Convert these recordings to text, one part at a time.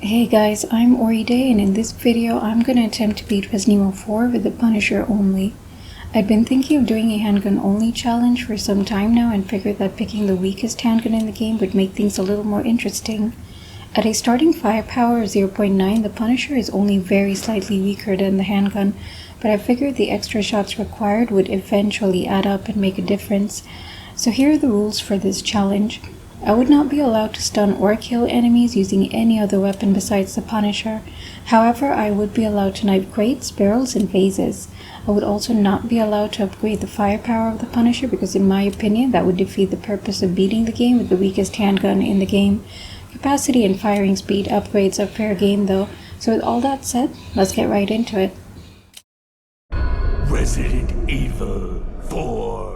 Hey guys, I'm Ori Day, and in this video I'm gonna attempt to beat Resident Evil 4 with the Punisher only. I've been thinking of doing a handgun only challenge for some time now and figured that picking the weakest handgun in the game would make things a little more interesting. At a starting firepower of 0.9, the Punisher is only very slightly weaker than the handgun, but I figured the extra shots required would eventually add up and make a difference. So here are the rules for this challenge. I would not be allowed to stun or kill enemies using any other weapon besides the Punisher. However, I would be allowed to knife crates, barrels, and vases. I would also not be allowed to upgrade the firepower of the Punisher because in my opinion that would defeat the purpose of beating the game with the weakest handgun in the game. Capacity and firing speed upgrades are fair game though, so with all that said, let's get right into it. Resident Evil 4.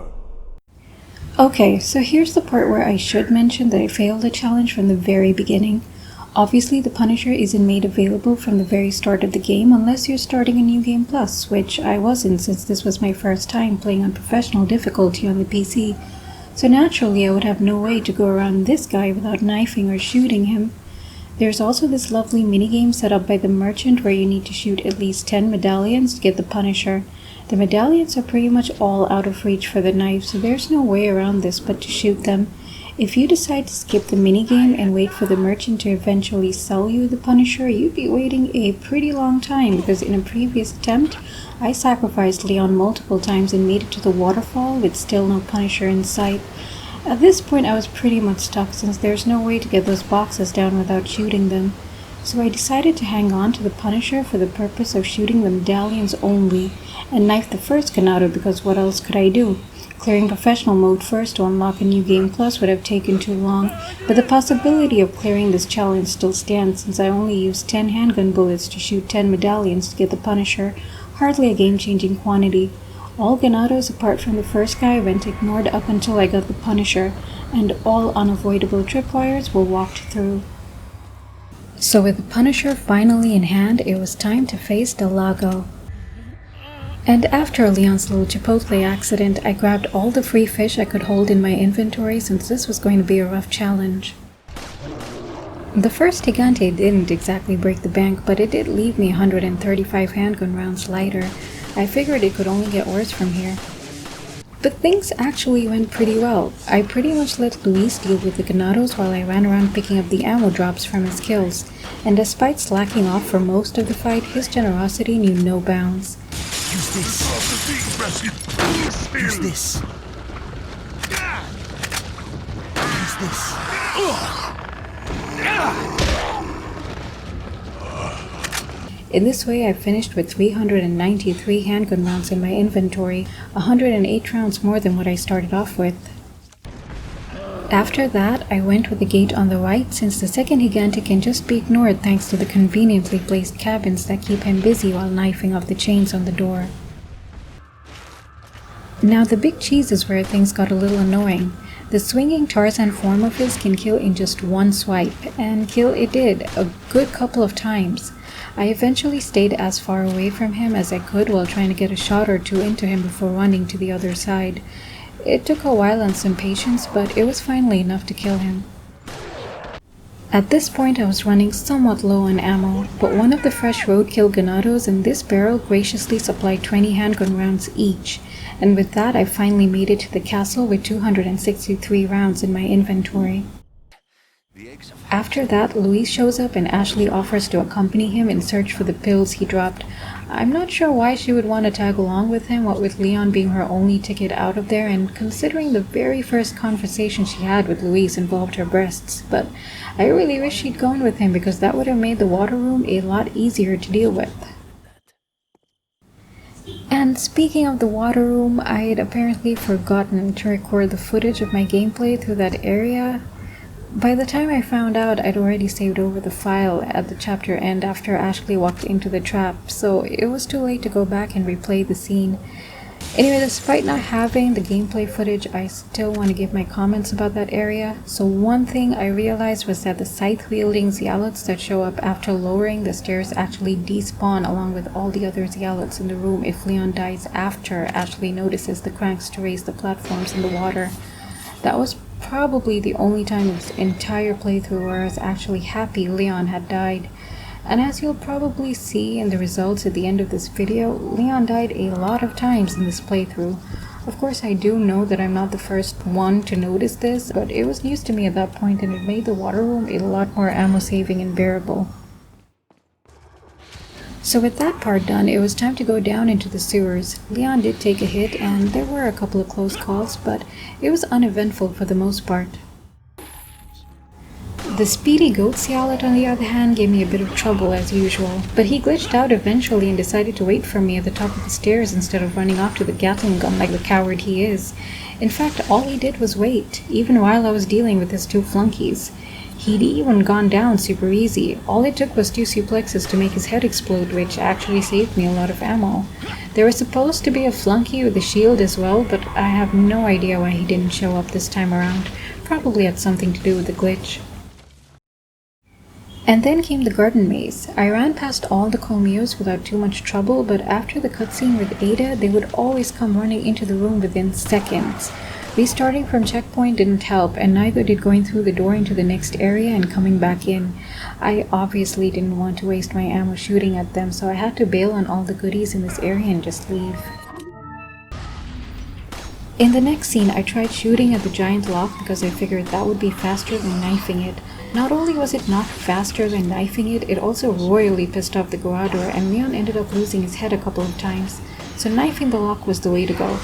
Okay, so here's the part where I should mention that I failed the challenge from the very beginning. Obviously, the Punisher isn't made available from the very start of the game unless you're starting a New Game Plus, which I wasn't since this was my first time playing on professional difficulty on the PC. So naturally, I would have no way to go around this guy without knifing or shooting him. There's also this lovely minigame set up by the merchant where you need to shoot at least 10 medallions to get the Punisher. The medallions are pretty much all out of reach for the knife, so there's no way around this but to shoot them. If you decide to skip the minigame and wait for the merchant to eventually sell you the Punisher, you'd be waiting a pretty long time because in a previous attempt, I sacrificed Leon multiple times and made it to the waterfall with still no Punisher in sight. At this point I was pretty much stuck since there's no way to get those boxes down without shooting them. So I decided to hang on to the Punisher for the purpose of shooting the medallions only, and knife the first Ganado because what else could I do? Clearing professional mode first to unlock a New Game Plus would have taken too long, but the possibility of clearing this challenge still stands since I only used 10 handgun bullets to shoot 10 medallions to get the Punisher, hardly a game-changing quantity. All Ganados apart from the first guy went ignored up until I got the Punisher, and all unavoidable tripwires were walked through. So with the Punisher finally in hand, it was time to face Del Lago. And after Leon's little Chipotle accident, I grabbed all the free fish I could hold in my inventory since this was going to be a rough challenge. The first Gigante didn't exactly break the bank, but it did leave me 135 handgun rounds lighter. I figured it could only get worse from here. But things actually went pretty well. I pretty much let Luis deal with the Ganados while I ran around picking up the ammo drops from his kills, and despite slacking off for most of the fight, his generosity knew no bounds. Use this. Use this. Use this. In this way, I finished with 393 handgun rounds in my inventory, 108 rounds more than what I started off with. After that, I went with the gate on the right since the second Gigante can just be ignored thanks to the conveniently placed cabins that keep him busy while knifing off the chains on the door. Now the big cheese is where things got a little annoying. The swinging Tarzan form of his can kill in just one swipe, and kill it did, a good couple of times. I eventually stayed as far away from him as I could while trying to get a shot or two into him before running to the other side. It took a while and some patience, but it was finally enough to kill him. At this point I was running somewhat low on ammo, but one of the fresh roadkill Ganados in this barrel graciously supplied 20 handgun rounds each, and with that I finally made it to the castle with 263 rounds in my inventory. After that, Luis shows up and Ashley offers to accompany him in search for the pills he dropped. I'm not sure why she would want to tag along with him, what with Leon being her only ticket out of there, and considering the very first conversation she had with Luis involved her breasts, but I really wish she'd gone with him because that would have made the water room a lot easier to deal with. And speaking of the water room, I had apparently forgotten to record the footage of my gameplay through that area. By the time I found out, I'd already saved over the file at the chapter end after Ashley walked into the trap, so it was too late to go back and replay the scene. Anyway, despite not having the gameplay footage, I still want to give my comments about that area. So one thing I realized was that the scythe-wielding zealots that show up after lowering the stairs actually despawn along with all the other zealots in the room if Leon dies after Ashley notices the cranks to raise the platforms in the water. That was probably the only time in this entire playthrough where I was actually happy Leon had died. And as you'll probably see in the results at the end of this video, Leon died a lot of times in this playthrough. Of course, I do know that I'm not the first one to notice this, but it was news to me at that point and it made the water room a lot more ammo saving and bearable. So with that part done, it was time to go down into the sewers. Leon did take a hit and there were a couple of close calls, but it was uneventful for the most part. The speedy goat Cialet, on the other hand, gave me a bit of trouble as usual, but he glitched out eventually and decided to wait for me at the top of the stairs instead of running off to the Gatling gun like the coward he is. In fact, all he did was wait, even while I was dealing with his two flunkies. He'd even gone down super easy. All it took was 2 suplexes to make his head explode, which actually saved me a lot of ammo. There was supposed to be a flunky with a shield as well, but I have no idea why he didn't show up this time around. Probably had something to do with the glitch. And then came the garden maze. I ran past all the Comios without too much trouble, but after the cutscene with Ada, they would always come running into the room within seconds. Restarting from checkpoint didn't help, and neither did going through the door into the next area and coming back in. I obviously didn't want to waste my ammo shooting at them, so I had to bail on all the goodies in this area and just leave. In the next scene, I tried shooting at the giant lock because I figured that would be faster than knifing it. Not only was it not faster than knifing it, it also royally pissed off the Gorador, and Leon ended up losing his head a couple of times, so knifing the lock was the way to go.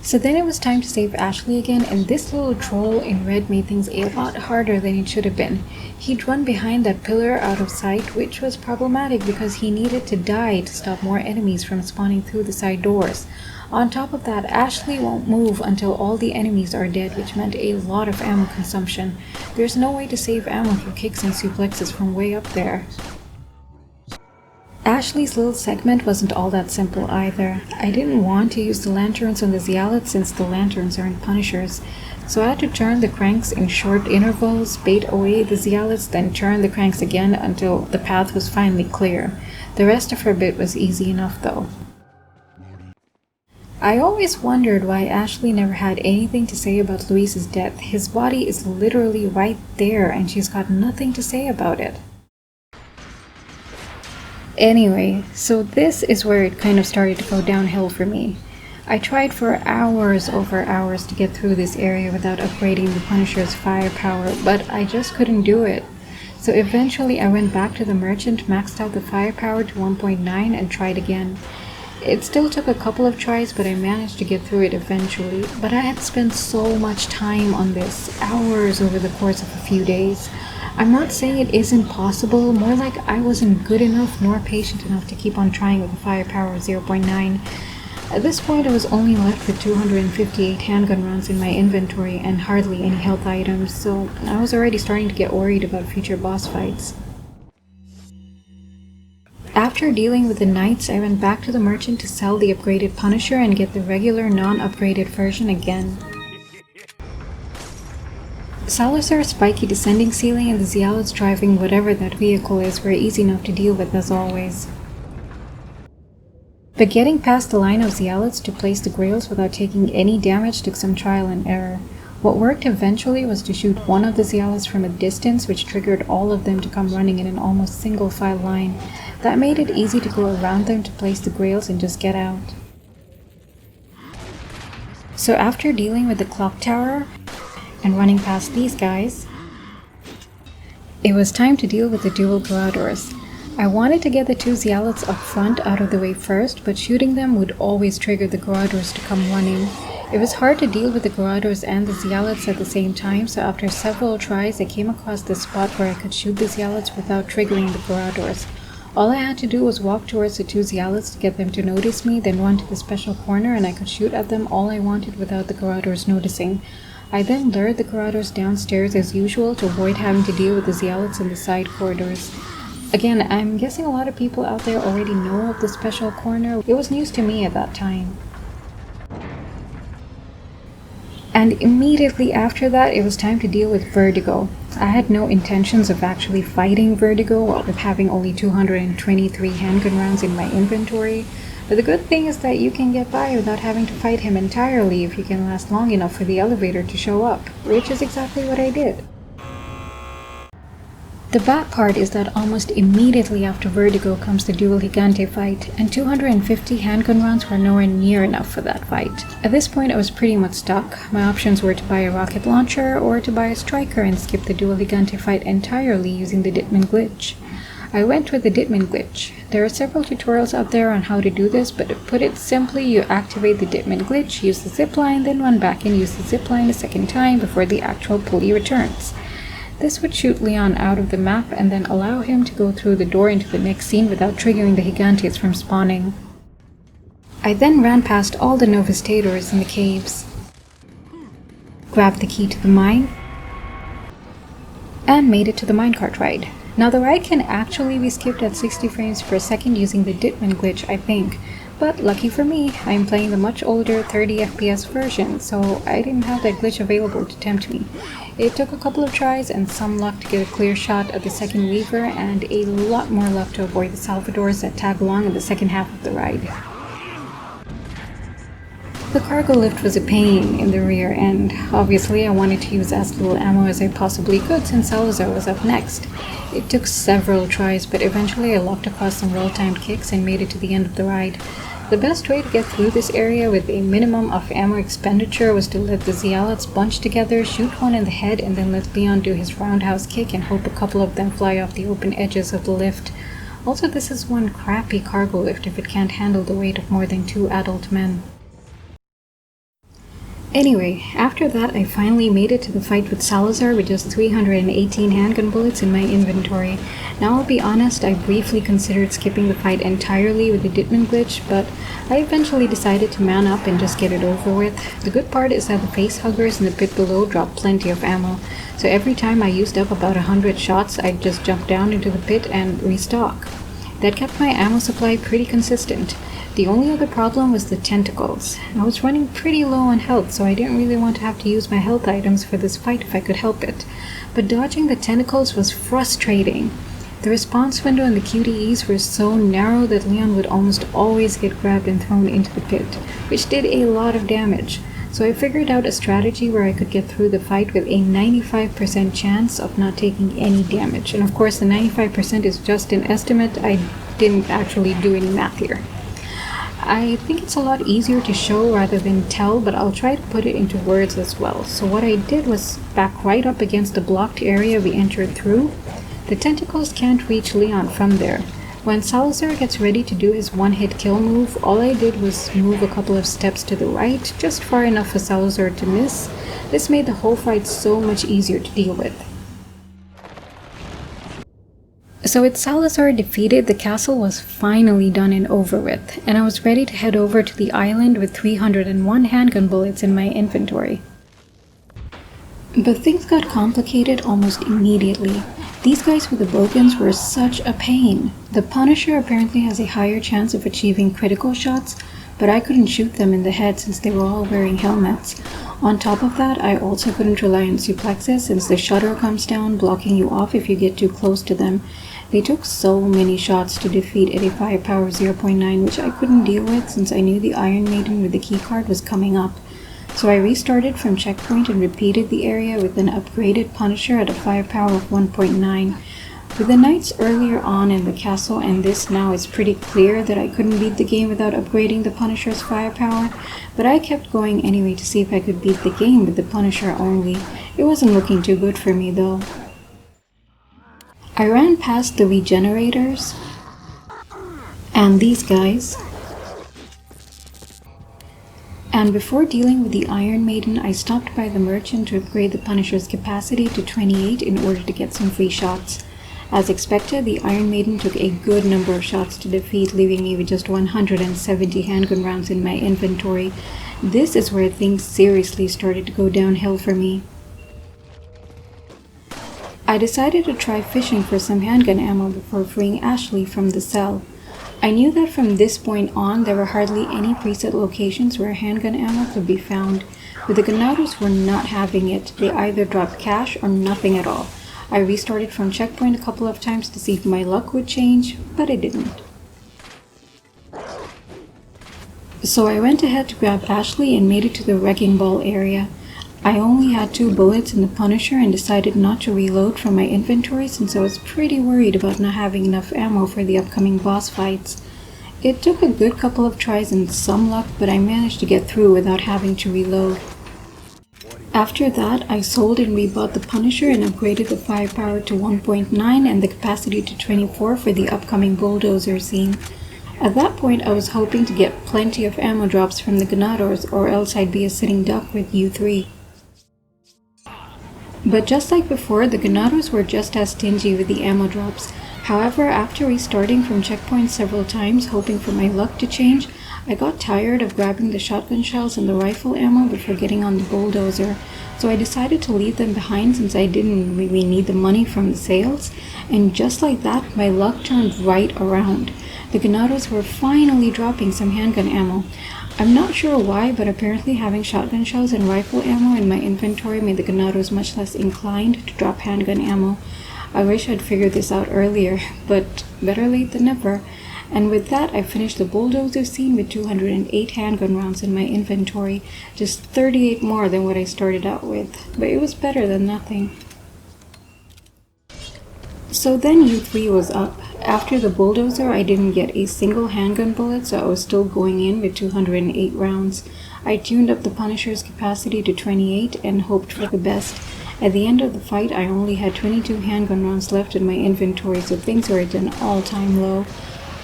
So then it was time to save Ashley again, and this little troll in red made things a lot harder than it should have been. He'd run behind that pillar out of sight, which was problematic because he needed to die to stop more enemies from spawning through the side doors. On top of that, Ashley won't move until all the enemies are dead, which meant a lot of ammo consumption. There's no way to save ammo through kicks and suplexes from way up there. Ashley's little segment wasn't all that simple either. I didn't want to use the lanterns on the Zealots since the lanterns aren't punishers, so I had to turn the cranks in short intervals, bait away the Zealots, then turn the cranks again until the path was finally clear. The rest of her bit was easy enough though. I always wondered why Ashley never had anything to say about Luis's death. His body is literally right there and she's got nothing to say about it. Anyway, so this is where it kind of started to go downhill for me. I tried for hours over hours to get through this area without upgrading the Punisher's firepower, but I just couldn't do it. So eventually I went back to the merchant, maxed out the firepower to 1.9 and tried again. It still took a couple of tries, but I managed to get through it eventually. But I had spent so much time on this, hours over the course of a few days. I'm not saying it isn't possible, more like I wasn't good enough nor patient enough to keep on trying with a firepower of 0.9. At this point I was only left with 258 handgun rounds in my inventory and hardly any health items, so I was already starting to get worried about future boss fights. After dealing with the knights, I went back to the merchant to sell the upgraded Punisher and get the regular non-upgraded version again. Salazar's spiky descending ceiling and the Zealots driving whatever that vehicle is were easy enough to deal with as always. But getting past the line of Zealots to place the grails without taking any damage took some trial and error. What worked eventually was to shoot one of the Zealots from a distance, which triggered all of them to come running in an almost single file line. That made it easy to go around them to place the grails and just get out. So after dealing with the clock tower and running past these guys, it was time to deal with the dual Goradors. I wanted to get the 2 Zealots up front out of the way first, but shooting them would always trigger the Goradors to come running. It was hard to deal with the Goradors and the Zealots at the same time, so after several tries I came across this spot where I could shoot the Zealots without triggering the Goradors. All I had to do was walk towards the 2 Zealots to get them to notice me, then run to the special corner and I could shoot at them all I wanted without the Goradors noticing. I then lured the Goradors downstairs as usual to avoid having to deal with the Zealots in the side corridors. Again, I'm guessing a lot of people out there already know of the special corner. It was news to me at that time. And immediately after that, it was time to deal with Vertigo. I had no intentions of actually fighting Vertigo with having only 223 handgun rounds in my inventory, But the good thing is that you can get by without having to fight him entirely if you can last long enough for the elevator to show up, which is exactly what I did. The bad part is that almost immediately after Vertigo comes the Dual Gigante fight, and 250 handgun rounds were nowhere near enough for that fight. At this point I was pretty much stuck. My options were to buy a rocket launcher or to buy a striker and skip the Dual Gigante fight entirely using the Ditman glitch. I went with the Ditman glitch. There are several tutorials out there on how to do this, but to put it simply, you activate the Ditman glitch, use the zipline, then run back and use the zipline a second time before the actual pulley returns. This would shoot Leon out of the map and then allow him to go through the door into the next scene without triggering the Gigantes from spawning. I then ran past all the Novastators in the caves, grabbed the key to the mine, and made it to the minecart ride. Now the ride can actually be skipped at 60 frames per second using the Ditman glitch, I think. But lucky for me, I'm playing the much older 30 FPS version, so I didn't have that glitch available to tempt me. It took a couple of tries and some luck to get a clear shot at the second Weaver, and a lot more luck to avoid the Salvadors that tag along in the second half of the ride. The cargo lift was a pain in the rear end. Obviously, I wanted to use as little ammo as I possibly could since Salazar was up next. It took several tries, but eventually I locked across some well-timed kicks and made it to the end of the ride. The best way to get through this area with a minimum of ammo expenditure was to let the Zealots bunch together, shoot one in the head, and then let Leon do his roundhouse kick and hope a couple of them fly off the open edges of the lift. Also, this is one crappy cargo lift if it can't handle the weight of more than 2 adult men. Anyway, after that I finally made it to the fight with Salazar with just 318 handgun bullets in my inventory. Now I'll be honest, I briefly considered skipping the fight entirely with the Ditman glitch, but I eventually decided to man up and just get it over with. The good part is that the facehuggers in the pit below drop plenty of ammo, so every time I used up about 100 shots I'd just jump down into the pit and restock. That kept my ammo supply pretty consistent. The only other problem was the tentacles. I was running pretty low on health, so I didn't really want to have to use my health items for this fight if I could help it. But dodging the tentacles was frustrating. The response window and the QTEs were so narrow that Leon would almost always get grabbed and thrown into the pit, which did a lot of damage. So I figured out a strategy where I could get through the fight with a 95% chance of not taking any damage. And of course the 95% is just an estimate. I didn't actually do any math here. I think it's a lot easier to show rather than tell, but I'll try to put it into words as well. So what I did was back right up against the blocked area we entered through. The tentacles can't reach Leon from there. When Salazar gets ready to do his one-hit kill move, all I did was move a couple of steps to the right, just far enough for Salazar to miss. This made the whole fight so much easier to deal with. So with Salazar defeated, the castle was finally done and over with, and I was ready to head over to the island with 301 handgun bullets in my inventory. But things got complicated almost immediately. These guys with the bogans were such a pain. The Punisher apparently has a higher chance of achieving critical shots, but I couldn't shoot them in the head since they were all wearing helmets. On top of that, I also couldn't rely on suplexes since the shutter comes down, blocking you off if you get too close to them. They took so many shots to defeat at a firepower 0.9, which I couldn't deal with since I knew the Iron Maiden with the keycard was coming up. So I restarted from checkpoint and repeated the area with an upgraded Punisher at a firepower of 1.9. With the knights earlier on in the castle and this now, it's pretty clear that I couldn't beat the game without upgrading the Punisher's firepower, but I kept going anyway to see if I could beat the game with the Punisher only. It wasn't looking too good for me though. I ran past the Regenerators and these guys, and before dealing with the Iron Maiden, I stopped by the merchant to upgrade the Punisher's capacity to 28 in order to get some free shots. As expected, the Iron Maiden took a good number of shots to defeat, leaving me with just 170 handgun rounds in my inventory. This is where things seriously started to go downhill for me. I decided to try fishing for some handgun ammo before freeing Ashley from the cell. I knew that from this point on there were hardly any preset locations where handgun ammo could be found, but the Ganados were not having it. They either dropped cash or nothing at all. I restarted from checkpoint a couple of times to see if my luck would change, but it didn't. So I went ahead to grab Ashley and made it to the wrecking ball area. I only had 2 bullets in the Punisher and decided not to reload from my inventory since I was pretty worried about not having enough ammo for the upcoming boss fights. It took a good couple of tries and some luck, but I managed to get through without having to reload. After that, I sold and rebought the Punisher and upgraded the firepower to 1.9 and the capacity to 24 for the upcoming bulldozer scene. At that point, I was hoping to get plenty of ammo drops from the Ganadors, or else I'd be a sitting duck with U3. But just like before, the Ganadors were just as stingy with the ammo drops. However, after restarting from checkpoints several times, hoping for my luck to change, I got tired of grabbing the shotgun shells and the rifle ammo before getting on the bulldozer, so I decided to leave them behind since I didn't really need the money from the sales, and just like that, my luck turned right around. The Ganados were finally dropping some handgun ammo. I'm not sure why, but apparently having shotgun shells and rifle ammo in my inventory made the Ganados much less inclined to drop handgun ammo. I wish I'd figured this out earlier, but better late than never. And with that, I finished the bulldozer scene with 208 handgun rounds in my inventory, just 38 more than what I started out with, but it was better than nothing. So then U3 was up. After the bulldozer, I didn't get a single handgun bullet, so I was still going in with 208 rounds. I tuned up the Punisher's capacity to 28 and hoped for the best. At the end of the fight, I only had 22 handgun rounds left in my inventory, so things were at an all-time low.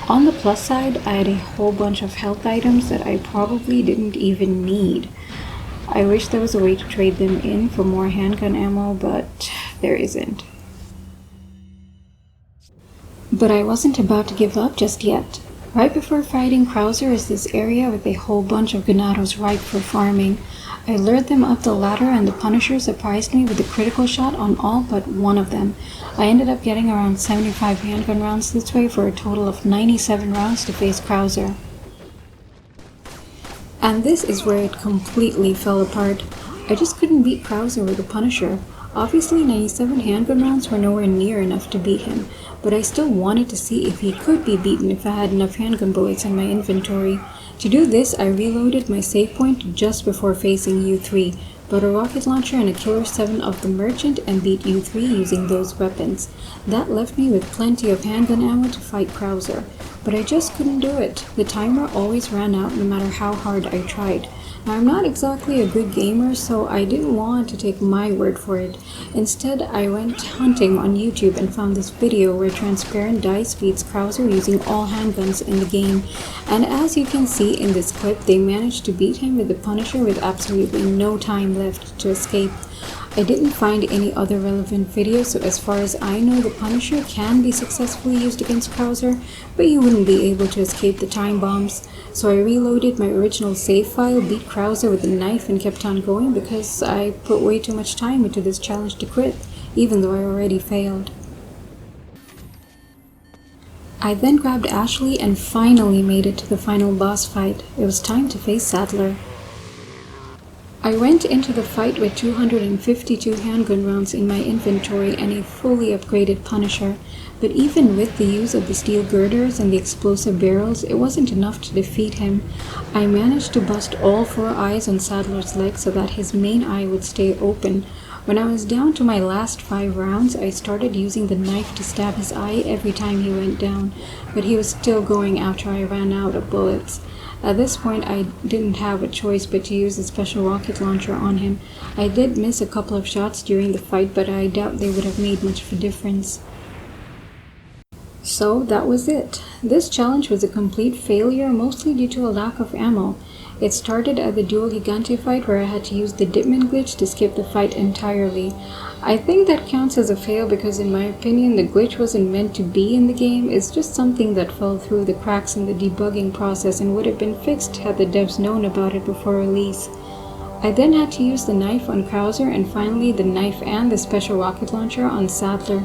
On the plus side, I had a whole bunch of health items that I probably didn't even need. I wish there was a way to trade them in for more handgun ammo, but there isn't. But I wasn't about to give up just yet. Right before fighting Krauser is this area with a whole bunch of Ganados ripe for farming. I lured them up the ladder and the Punisher surprised me with a critical shot on all but one of them. I ended up getting around 75 handgun rounds this way for a total of 97 rounds to face Krauser. And this is where it completely fell apart. I just couldn't beat Krauser with the Punisher. Obviously 97 handgun rounds were nowhere near enough to beat him, but I still wanted to see if he could be beaten if I had enough handgun bullets in my inventory. To do this, I reloaded my save point just before facing U3, bought a rocket launcher and a Killer 7 of the Merchant and beat U3 using those weapons. That left me with plenty of handgun ammo to fight Krauser, but I just couldn't do it. The timer always ran out no matter how hard I tried. Now, I'm not exactly a good gamer, so I didn't want to take my word for it. Instead, I went hunting on YouTube and found this video where Transparent Dice beats Krauser using all handguns in the game. And as you can see in this clip, they managed to beat him with the Punisher with absolutely no time left to escape. I didn't find any other relevant videos, so as far as I know, the Punisher can be successfully used against Krauser, but you wouldn't be able to escape the time bombs. So I reloaded my original save file, beat Krauser with a knife, and kept on going because I put way too much time into this challenge to quit, even though I already failed. I then grabbed Ashley and finally made it to the final boss fight. It was time to face Sadler. I went into the fight with 252 handgun rounds in my inventory and a fully upgraded Punisher, but even with the use of the steel girders and the explosive barrels, it wasn't enough to defeat him. I managed to bust all 4 eyes on Sadler's legs so that his main eye would stay open. When I was down to my last 5 rounds, I started using the knife to stab his eye every time he went down, but he was still going after I ran out of bullets. At this point, I didn't have a choice but to use the special rocket launcher on him. I did miss a couple of shots during the fight, but I doubt they would have made much of a difference. So that was it. This challenge was a complete failure, mostly due to a lack of ammo. It started at the Dual Gigante fight where I had to use the Dipman glitch to skip the fight entirely. I think that counts as a fail because in my opinion the glitch wasn't meant to be in the game. It's just something that fell through the cracks in the debugging process and would have been fixed had the devs known about it before release. I then had to use the knife on Krauser and finally the knife and the special rocket launcher on Sadler,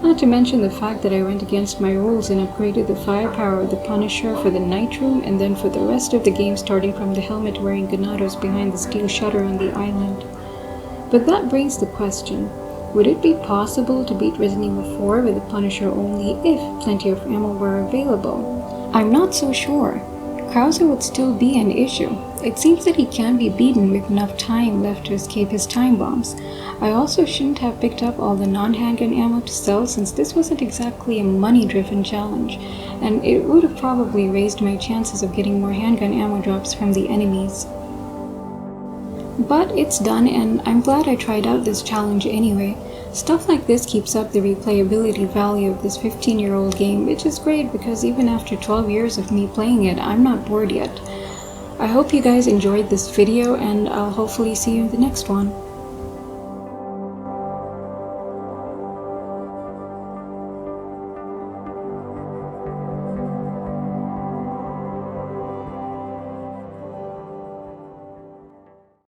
not to mention the fact that I went against my rules and upgraded the firepower of the Punisher for the night room and then for the rest of the game starting from the helmet wearing Ganados behind the steel shutter on the island. But that brings the question, would it be possible to beat Resident Evil 4 with the Punisher only if plenty of ammo were available? I'm not so sure. Krauser would still be an issue. It seems that he can be beaten with enough time left to escape his time bombs. I also shouldn't have picked up all the non-handgun ammo to sell, since this wasn't exactly a money-driven challenge, and it would have probably raised my chances of getting more handgun ammo drops from the enemies. But it's done, and I'm glad I tried out this challenge anyway. Stuff like this keeps up the replayability value of this 15-year-old game, which is great because even after 12 years of me playing it, I'm not bored yet. I hope you guys enjoyed this video, and I'll hopefully see you in the next one.